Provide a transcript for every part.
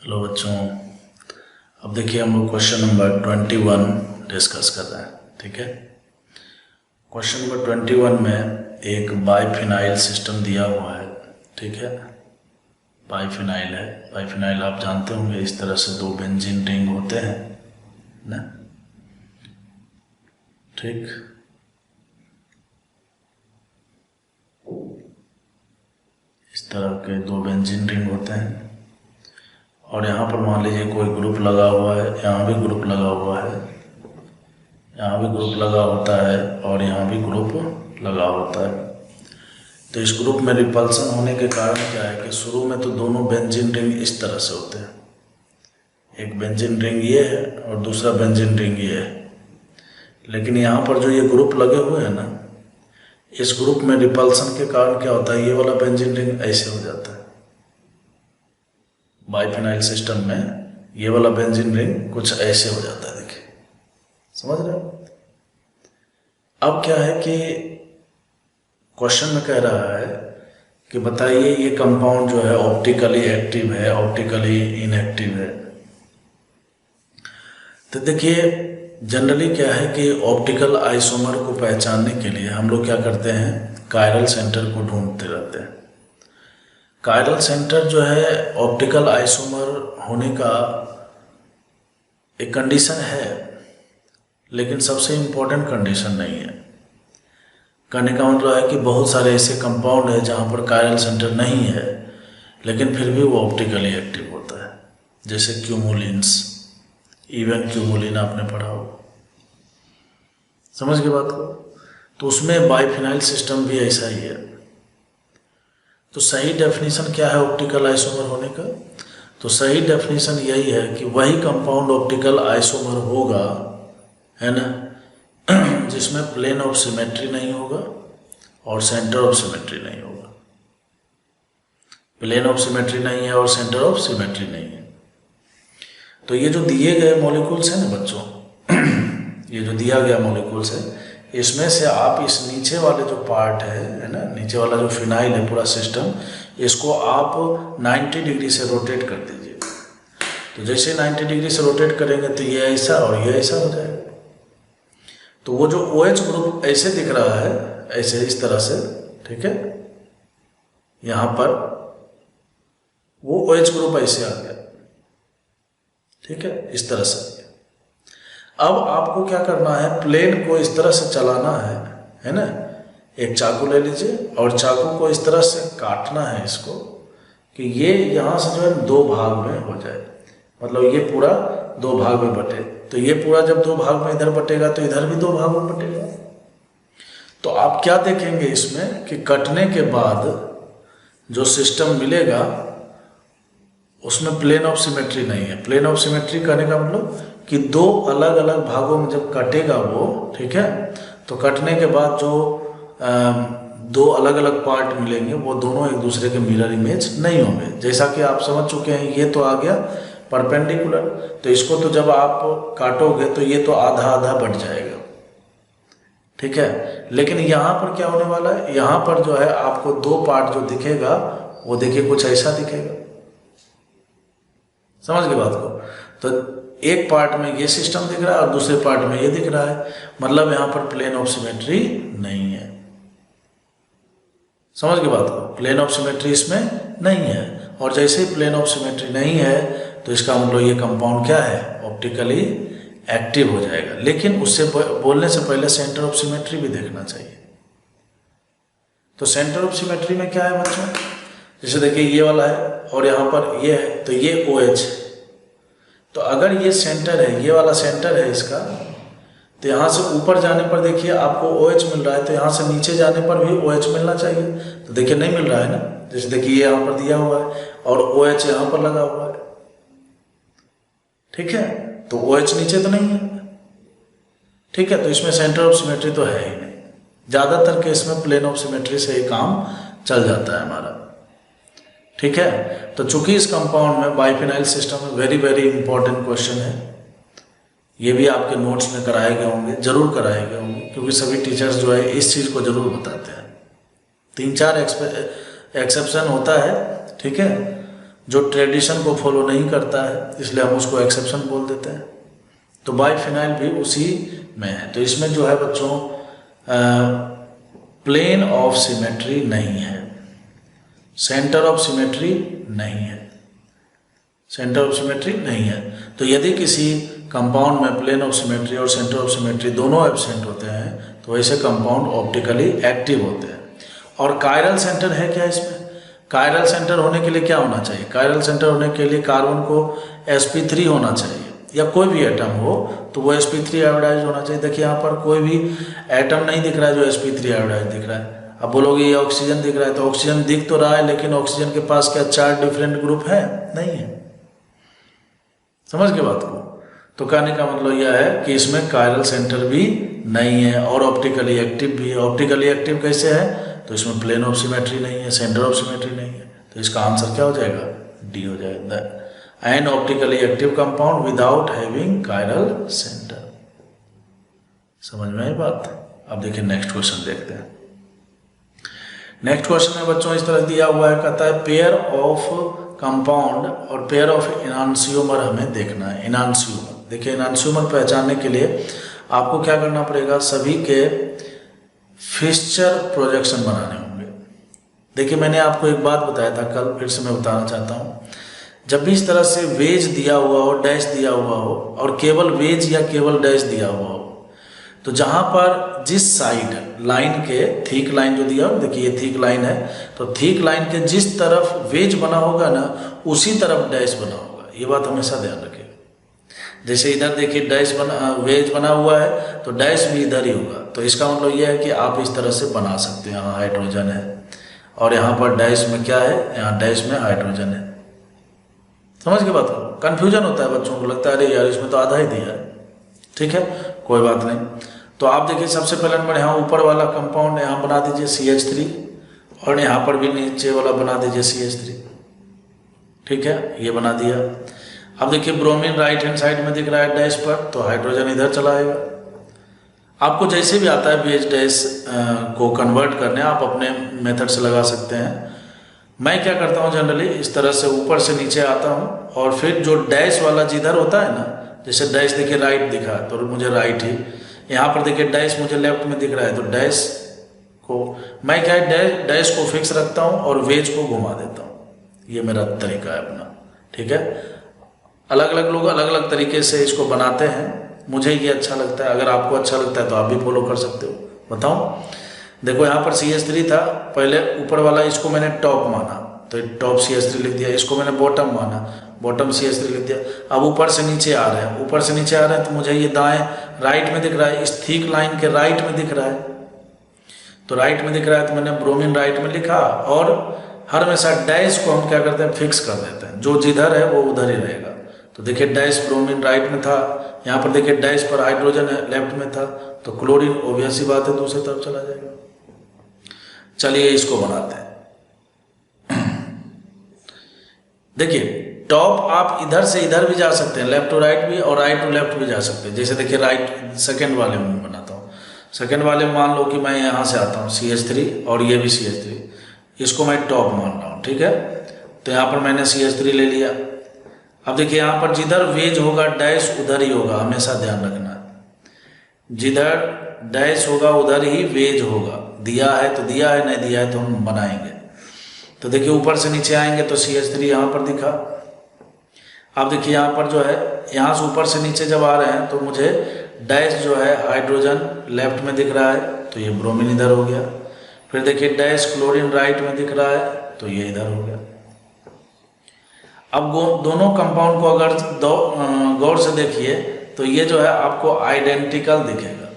Hello बच्चों, अब देखिए हम लोग क्वेश्चन नंबर 21 डिस्कस कर रहे हैं। ठीक है, क्वेश्चन नंबर 21 में एक बाइफिनाइल सिस्टम दिया हुआ है। ठीक है, बाइफिनाइल है। बाइफिनाइल आप जानते होंगे, इस तरह से दो बेंजीन रिंग होते हैं ना। ठीक, इस तरह के दो बेंजीन रिंग होते हैं और यहाँ पर मान लीजिए कोई ग्रुप लगा हुआ है, यहाँ भी ग्रुप लगा हुआ है, यहाँ भी ग्रुप लगा होता है और यहाँ भी ग्रुप लगा होता है। तो इस ग्रुप में रिपल्सन होने के कारण क्या है कि शुरू में तो दोनों बेंजीन रिंग इस तरह से होते हैं, एक बेंजीन रिंग ये है और दूसरा बेंजीन रिंग ये है। लेकिन यहाँ पर जो ये ग्रुप लगे हुए हैं ना, इस ग्रुप में रिपल्सन के कारण क्या होता है, ये वाला बेंजीन रिंग ऐसे हो जाता है। बाइफिनाइल सिस्टम में ये वाला बेंजीन रिंग कुछ ऐसे हो जाता है, देखिए, समझ रहे हो। अब क्या है कि क्वेश्चन में कह रहा है कि बताइए ये कंपाउंड जो है ऑप्टिकली एक्टिव है, ऑप्टिकली इनएक्टिव है। तो देखिए जनरली क्या है कि ऑप्टिकल आइसोमर को पहचानने के लिए हम लोग क्या करते हैं, कायरल सेंटर को ढूंढते रहते हैं। कायरल सेंटर जो है ऑप्टिकल आइसोमर होने का एक कंडीशन है, लेकिन सबसे इम्पोर्टेंट कंडीशन नहीं है। कहने का मतलब है कि बहुत सारे ऐसे कंपाउंड है जहाँ पर कायरल सेंटर नहीं है लेकिन फिर भी वो ऑप्टिकली एक्टिव होता है, जैसे क्यूमुलिन्स, इवन क्यूमुलिन आपने पढ़ा हो, समझ के बात को। तो उसमें बाइफिनाइल सिस्टम भी ऐसा ही है। तो सही डेफिनेशन क्या है ऑप्टिकल आइसोमर होने का? तो सही डेफिनेशन यही है कि वही कंपाउंड ऑप्टिकल आइसोमर होगा, है ना, जिसमें प्लेन ऑफ सिमेट्री नहीं होगा और सेंटर ऑफ सिमेट्री नहीं होगा। प्लेन ऑफ सिमेट्री नहीं है और सेंटर ऑफ सिमेट्री नहीं है। तो ये जो दिए गए मॉलिक्यूल्स हैं ना बच्चों, ये जो दिया गया मॉलिक्यूल्स है, इसमें से आप इस नीचे वाले जो पार्ट है ना, नीचे वाला जो फिनाइल है पूरा सिस्टम, इसको आप 90 डिग्री से रोटेट कर दीजिए। तो जैसे 90 डिग्री से रोटेट करेंगे तो ये ऐसा और ये ऐसा हो जाएगा। तो वो जो OH ग्रुप ऐसे दिख रहा है, ऐसे इस तरह से, ठीक है, यहाँ पर वो OH ग्रुप ऐसे आ गया, ठीक है, इस तरह से। अब आपको क्या करना है, प्लेन को इस तरह से चलाना है ना। एक चाकू ले लीजिए और चाकू को इस तरह से काटना है इसको कि ये यहाँ से जो है दो भाग में हो जाए, मतलब ये पूरा दो भाग में बटे। तो ये पूरा जब दो भाग में इधर बटेगा तो इधर भी दो भाग में बटेगा। तो आप क्या देखेंगे इसमें कि कटने के बाद जो सिस्टम मिलेगा उसमें प्लेन ऑफ सिमेट्री नहीं है। प्लेन ऑफ सिमेट्री कहने का मतलब कि दो अलग अलग भागों में जब कटेगा वो, ठीक है, तो कटने के बाद जो दो अलग अलग पार्ट मिलेंगे वो दोनों एक दूसरे के मिरर इमेज नहीं होंगे। जैसा कि आप समझ चुके हैं, ये तो आ गया परपेंडिकुलर, तो इसको तो जब आप काटोगे तो ये तो आधा आधा बढ़ जाएगा, ठीक है। लेकिन यहाँ पर क्या होने वाला है, यहाँ पर जो है आपको दो पार्ट जो दिखेगा वो देखिए कुछ ऐसा दिखेगा, समझ गए बात को। तो एक पार्ट में ये सिस्टम दिख रहा है और दूसरे पार्ट में ये दिख रहा है, मतलब यहाँ पर प्लेन ऑफ सिमेट्री नहीं है, समझ गए बात को। प्लेन ऑफ सिमेट्री इसमें नहीं है, और जैसे ही प्लेन ऑफ सिमेट्री नहीं है तो इसका मतलब ये कंपाउंड क्या है, ऑप्टिकली एक्टिव हो जाएगा। लेकिन उससे बोलने से पहले सेंटर ऑफ सिमेट्री भी देखना चाहिए। तो सेंटर ऑफ सिमेट्री में क्या है बच्चों, जैसे देखिए ये वाला है और यहाँ पर ये है, तो ये OH। तो अगर ये सेंटर है, ये वाला सेंटर है इसका, तो यहाँ से ऊपर जाने पर देखिए आपको OH मिल रहा है, तो यहाँ से नीचे जाने पर भी OH मिलना चाहिए। तो देखिए नहीं मिल रहा है ना, जैसे देखिए ये यहाँ पर दिया हुआ है और OH यहाँ पर लगा हुआ है, ठीक है, तो OH नीचे तो नहीं है, ठीक है। तो इसमें सेंटर ऑफ सिमेट्री तो है ही नहीं। ज़्यादातर केस में प्लेन ऑफ सिमेट्री से ही काम चल जाता है हमारा, ठीक है। तो चूंकि इस कंपाउंड में बाइफिनाइल सिस्टम में वेरी वेरी इंपॉर्टेंट क्वेश्चन है, ये भी आपके नोट्स में कराए गए होंगे, जरूर कराए गए होंगे, क्योंकि सभी टीचर्स जो है इस चीज़ को जरूर बताते हैं। 3-4 एक्सेप्शन होता है, ठीक है, जो ट्रेडिशन को फॉलो नहीं करता है, इसलिए हम उसको एक्सेप्शन बोल देते हैं। तो बाइफिनाइल भी उसी में है। तो इसमें जो है बच्चों प्लेन ऑफ सिमेट्री नहीं है, सेंटर ऑफ सिमेट्री नहीं है, सेंटर ऑफ सिमेट्री नहीं है। तो यदि किसी कंपाउंड में प्लेन ऑफ सिमेट्री और सेंटर ऑफ सिमेट्री दोनों एब्सेंट होते हैं तो ऐसे कंपाउंड ऑप्टिकली एक्टिव होते हैं। और कायरल सेंटर है क्या इसमें? कायरल सेंटर होने के लिए क्या होना चाहिए? कायरल सेंटर होने के लिए कार्बन को sp3 होना चाहिए, या कोई भी एटम हो तो वो sp3 आयोडाइज होना चाहिए। देखिए यहाँ पर कोई भी एटम नहीं दिख रहा है जो sp3 आयोडाइज दिख रहा है। अब बोलोगे ये ऑक्सीजन दिख रहा है, तो ऑक्सीजन दिख तो रहा है, लेकिन ऑक्सीजन के पास क्या 4 डिफरेंट ग्रुप है? नहीं है। समझ के बात को? तो कहने का मतलब यह है कि इसमें कायरल सेंटर भी नहीं है और ऑप्टिकली एक्टिव भी है। ऑप्टिकली एक्टिव कैसे है? तो इसमें प्लेन ऑफ सिमेट्री नहीं है, सेंटर ऑफ सिमेट्री नहीं है। तो इसका आंसर क्या हो जाएगा? डी हो जाएगा। N optically active compound without having chiral centre. समझ में आई बात? अब देखिए नेक्स्ट क्वेश्चन देखते हैं। नेक्स्ट क्वेश्चन में बच्चों इस तरह दिया हुआ है, कहता है पेयर ऑफ कंपाउंड और पेयर ऑफ एनांसियोमर हमें देखना है। एनांसियोमर, देखिए एनांसियोमर पहचानने के लिए आपको क्या करना पड़ेगा? सभी के फिक्सचर प्रोजेक्शन बनाने होंगे। देखिए मैंने आपको एक बात बताया था कल, फिर से मैं बताना चाहता हूँ। जब भी इस तरह से वेज दिया हुआ हो, डैश दिया हुआ हो और केवल वेज या केवल डैश दिया हुआ हो, तो जहाँ पर जिस साइड लाइन के थिक लाइन जो दिया हो, देखिए ये थिक लाइन है, तो थिक लाइन के जिस तरफ वेज बना होगा ना उसी तरफ डैश बना होगा। ये बात हमेशा ध्यान रखें। जैसे इधर देखिए डैश बना, वेज बना हुआ है तो डैश भी इधर ही होगा। तो इसका मतलब यह है कि आप इस तरह से बना सकते हैं। यहाँ हाइड्रोजन है और यहाँ पर डैश में क्या है? यहाँ डैश में हाइड्रोजन है। समझ के बात को? कन्फ्यूजन होता है बच्चों को, लगता है अरे यार इसमें तो आधा ही दिया है। ठीक है, कोई बात नहीं। तो आप देखिए सबसे पहले नंबर यहाँ ऊपर वाला कंपाउंड यहाँ बना दीजिए CH3 और यहाँ पर भी नीचे वाला बना दीजिए CH3। ठीक है, ये बना दिया। अब देखिए ब्रोमीन राइट हैंड साइड में दिख रहा है डैश पर, तो हाइड्रोजन इधर चला आएगा। आपको जैसे भी आता है वेज डैश को कन्वर्ट करने, आप अपने मेथड से लगा सकते हैं। मैं क्या करता हूँ जनरली इस तरह से ऊपर से नीचे आता हूँ और फिर जो डैश वाला जिधर होता है ना, जैसे डैश देखिए राइट दिखा तो मुझे राइट ही, यहाँ पर देखिए डैश मुझे लेफ्ट में दिख रहा है तो डैश को मैं क्या है डैश को फिक्स रखता हूँ और वेज को घुमा देता हूँ। ये मेरा तरीका है अपना। ठीक है, अलग अलग लोग अलग अलग तरीके से इसको बनाते हैं, मुझे ये अच्छा लगता है। अगर आपको अच्छा लगता है तो आप भी फॉलो कर सकते हो। बताओ, देखो यहाँ पर CH3 था, पहले ऊपर वाला इसको मैंने टॉप माना तो टॉप CH3 लिख दिया, इसको मैंने बॉटम माना, बॉटम CH3 लिख दिया। अब ऊपर से नीचे आ रहे हैं, ऊपर से नीचे आ रहे हैं तो मुझे ये दाएं राइट में दिख रहा है, इस थिक लाइन के राइट में दिख रहा है, तो राइट में दिख रहा है तो मैंने ब्रोमीन राइट में लिखा। और हर हमेशा डैश को हम क्या करते हैं? फिक्स कर देते हैं, जो जिधर है वो उधर ही रहेगा। तो देखिए डैश ब्रोमीन राइट में था, यहाँ पर देखिए डैश पर हाइड्रोजन है लेफ्ट में था, तो क्लोरीन ऑब्वियस सी बात है दूसरी तरफ चला जाएगा। चलिए इसको बनाते हैं। देखिए टॉप आप इधर से इधर भी जा सकते हैं, लेफ्ट टू राइट भी और राइट टू लेफ्ट भी जा सकते हैं। जैसे देखिए राइट सेकंड वाले में बनाता हूँ। सेकंड वाले में मान लो कि मैं यहाँ से आता हूँ CH3 और ये भी CH3, इसको मैं टॉप मान रहा हूँ। ठीक है, तो यहाँ पर मैंने CH3 ले लिया। अब देखिए यहाँ पर जिधर वेज होगा डैश उधर ही होगा, हमेशा ध्यान रखना। जिधर डैश होगा उधर ही वेज होगा। दिया है तो दिया है, नहीं दिया है तो हम बनाएंगे। तो देखिए ऊपर से नीचे आएंगे तो CH3 यहाँ पर दिखा। अब देखिए यहाँ पर जो है, यहाँ से ऊपर से नीचे जब आ रहे हैं तो मुझे डैश जो है हाइड्रोजन लेफ्ट में दिख रहा है तो ये ब्रोमीन इधर हो गया। फिर देखिए डैश क्लोरीन राइट में दिख रहा है तो ये इधर हो गया। अब दोनों कंपाउंड को अगर गौर से देखिए तो ये जो है आपको आइडेंटिकल दिखेगा,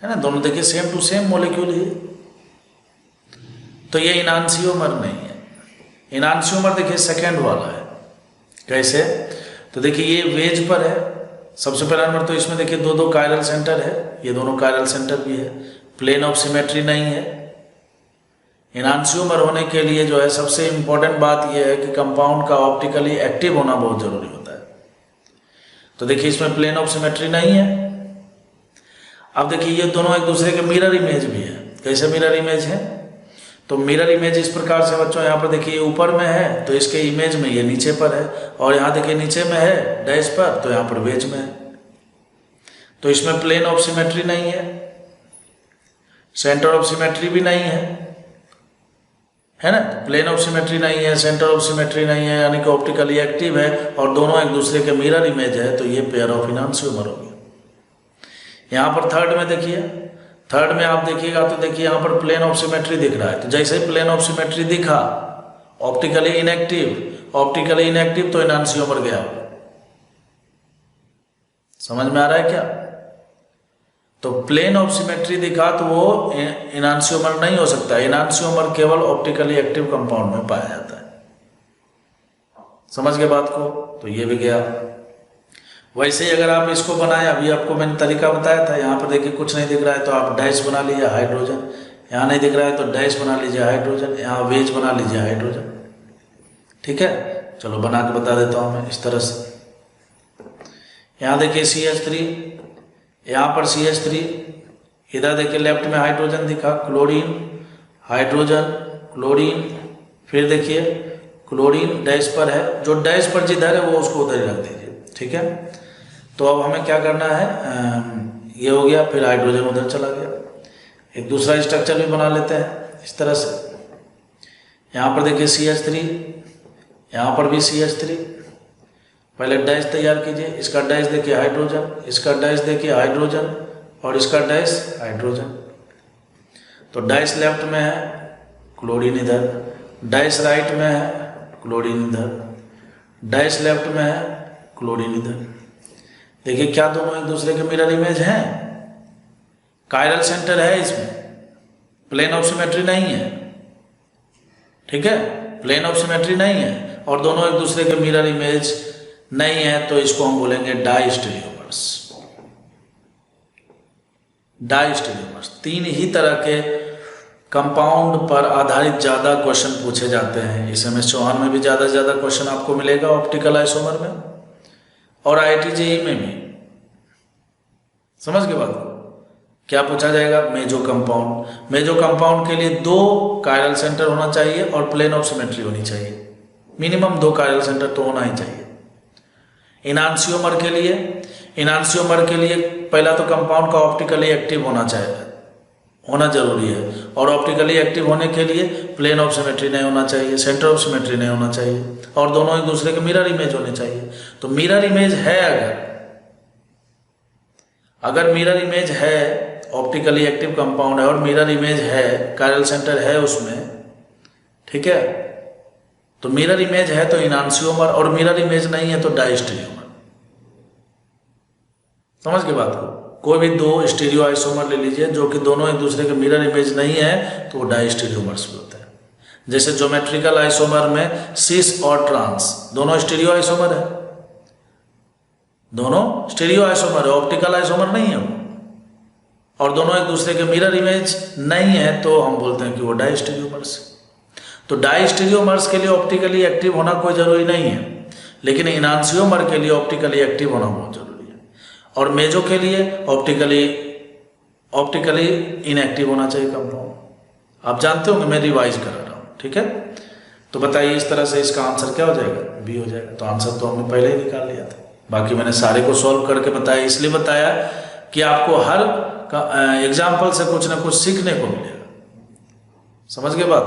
है ना। दोनों देखिए सेम टू सेम मॉलिक्यूल ही, तो ये इनांसियोमर नहीं है। इनांसियोमर देखिए सेकंड वाला है। कैसे? तो देखिए ये वेज पर है सबसे पहला नंबर, तो इसमें देखिए दो कायरल सेंटर है, ये दोनों कायरल सेंटर भी है। प्लेन ऑफ सिमेट्री नहीं है। इनांसियोमर होने के लिए जो है सबसे इंपॉर्टेंट बात यह है कि कंपाउंड का ऑप्टिकली एक्टिव होना बहुत जरूरी होता है। तो देखिए इसमें प्लेन ऑफ सिमेट्री नहीं है। अब देखिए ये दोनों एक दूसरे के मिरर इमेज भी है। कैसे मिरर इमेज है? तो मिरर इमेज इस प्रकार से बच्चों, यहाँ पर देखिए ऊपर में है तो इसके इमेज में ये नीचे पर है, और यहाँ देखिए नीचे में है डैश पर तो यहाँ पर वेज में है। तो इसमें प्लेन ऑफ सिमेट्री नहीं है, सेंटर ऑफ सिमेट्री भी नहीं है ना। तो प्लेन ऑफ सिमेट्री नहीं है, सेंटर ऑफ सिमेट्री नहीं है, यानी कि ऑप्टिकली एक्टिव है और दोनों एक दूसरे के मिरर इमेज है, तो ये पेयर ऑफ इनांशियोमर हो गया। यहाँ पर थर्ड में देखिए, थर्ड में आप देखिएगा तो देखिए यहाँ पर प्लेन ऑफ सिमेट्री दिख रहा है। तो जैसे ही प्लेन ऑफ सिमेट्री दिखा, ऑप्टिकली इनएक्टिव तो इनांशियोमर गया। समझ में आ रहा है क्या? तो प्लेन ऑफ सिमेट्री दिखा तो वो इनांशियोमर नहीं हो सकता। इनांशियोमर केवल ऑप्टिकली एक्टिव कंपाउंड में पाया जाता है। समझ गए बात को? तो ये भी गया। वैसे ही अगर आप इसको बनाए, अभी आपको मैंने तरीका बताया था, यहाँ पर देखिए कुछ नहीं दिख रहा है तो आप डैश बना लीजिए हाइड्रोजन, यहाँ नहीं दिख रहा है तो डैश बना लीजिए हाइड्रोजन, यहाँ वेज बना लीजिए हाइड्रोजन। ठीक है, चलो बना के बता देता हूँ मैं इस तरह से। यहाँ देखिए CH3, यहाँ पर CH3, इधर देखिए लेफ्ट में हाइड्रोजन दिखा, क्लोरीन, हाइड्रोजन, क्लोरीन, फिर देखिए क्लोरीन डैश पर है, जो डैश पर जिधर है वो उसको उधर ही रख दीजिए। ठीक है, तो अब हमें क्या करना है, ये हो गया, फिर हाइड्रोजन उधर चला गया। एक दूसरा स्ट्रक्चर भी बना लेते हैं इस तरह से। यहाँ पर देखिए CH3, यहाँ पर भी CH3, पहले डैश तैयार कीजिए, इसका डैश देखिए हाइड्रोजन, इसका डैश देखिए हाइड्रोजन और इसका डैश हाइड्रोजन। तो डैश लेफ्ट में है, क्लोरीन इधर, डैश राइट में है, क्लोरीन इधर, डैश लेफ्ट में है, क्लोरीन इधर। देखिए क्या दोनों एक दूसरे के मिरर इमेज हैं? कायरल सेंटर है इसमें, प्लेन ऑफ सिमेट्री नहीं है। ठीक है, प्लेन ऑफ सिमेट्री नहीं है और दोनों एक दूसरे के मिरर इमेज नहीं है, तो इसको हम बोलेंगे डाइस्टेरियोमर्स। डाइस्टेरियोमर्स। तीन ही तरह के कंपाउंड पर आधारित ज़्यादा क्वेश्चन पूछे जाते हैं। इस MS चौहान में भी ज़्यादा से ज़्यादा क्वेश्चन आपको मिलेगा ऑप्टिकल आइसोमर में, और IIT JEE में भी। समझ गए बात को? क्या पूछा जाएगा? मेजो कंपाउंड। मेजो कंपाउंड के लिए 2 कायरल सेंटर होना चाहिए और प्लेन ऑफ सिमेट्री होनी चाहिए। मिनिमम 2 कायरल सेंटर तो होना ही चाहिए। इनांशियोमर के लिए पहला तो कंपाउंड का ऑप्टिकली एक्टिव होना चाहिए, होना जरूरी है, और ऑप्टिकली एक्टिव होने के लिए प्लेन ऑफ सिमेट्री नहीं होना चाहिए, सेंटर ऑफ सिमेट्री नहीं होना चाहिए, और दोनों एक दूसरे के मिरर इमेज होने चाहिए। तो मिरर इमेज है, अगर मिरर इमेज है, ऑप्टिकली एक्टिव कंपाउंड है और मिरर इमेज है, कायरल सेंटर है उसमें, ठीक है, तो मिरर इमेज है तो इनांशियोमर, और मिरर इमेज नहीं है तो डाइस्टेरियोमर। समझ के बात को? कोई भी 2 स्टीरियो आइसोमर ले लीजिए जो कि दोनों एक दूसरे के मिरर इमेज नहीं है, तो वो डाइस्टेरियोमर्स भी होते हैं। जैसे ज्योमेट्रिकल आइसोमर में सिस और ट्रांस दोनों स्टीरियो आइसोमर है, दोनों स्टीरियो आइसोमर है, ऑप्टिकल आइसोमर नहीं है वो, और दोनों एक दूसरे के मिरर इमेज नहीं है, तो हम बोलते हैं कि वो डाइस्टेरियोमर्स। तो डाइस्टेरियोमर्स के लिए ऑप्टिकली एक्टिव होना कोई जरूरी नहीं है, लेकिन इनांशियोमर के लिए ऑप्टिकली एक्टिव होना बहुत जरूरी है, और मेजो के लिए ऑप्टिकली इनएक्टिव होना चाहिए कंपाउंड। आप जानते होंगे, मैं रिवाइज कर रहा हूँ। ठीक है, तो बताइए इस तरह से इसका आंसर क्या हो जाएगा? बी हो जाएगा। तो आंसर तो हमने पहले ही निकाल लिया था, बाकी मैंने सारे को सॉल्व करके बताया, इसलिए बताया कि आपको हर एग्जाम्पल से कुछ ना कुछ सीखने को मिलेगा। समझ गए बात?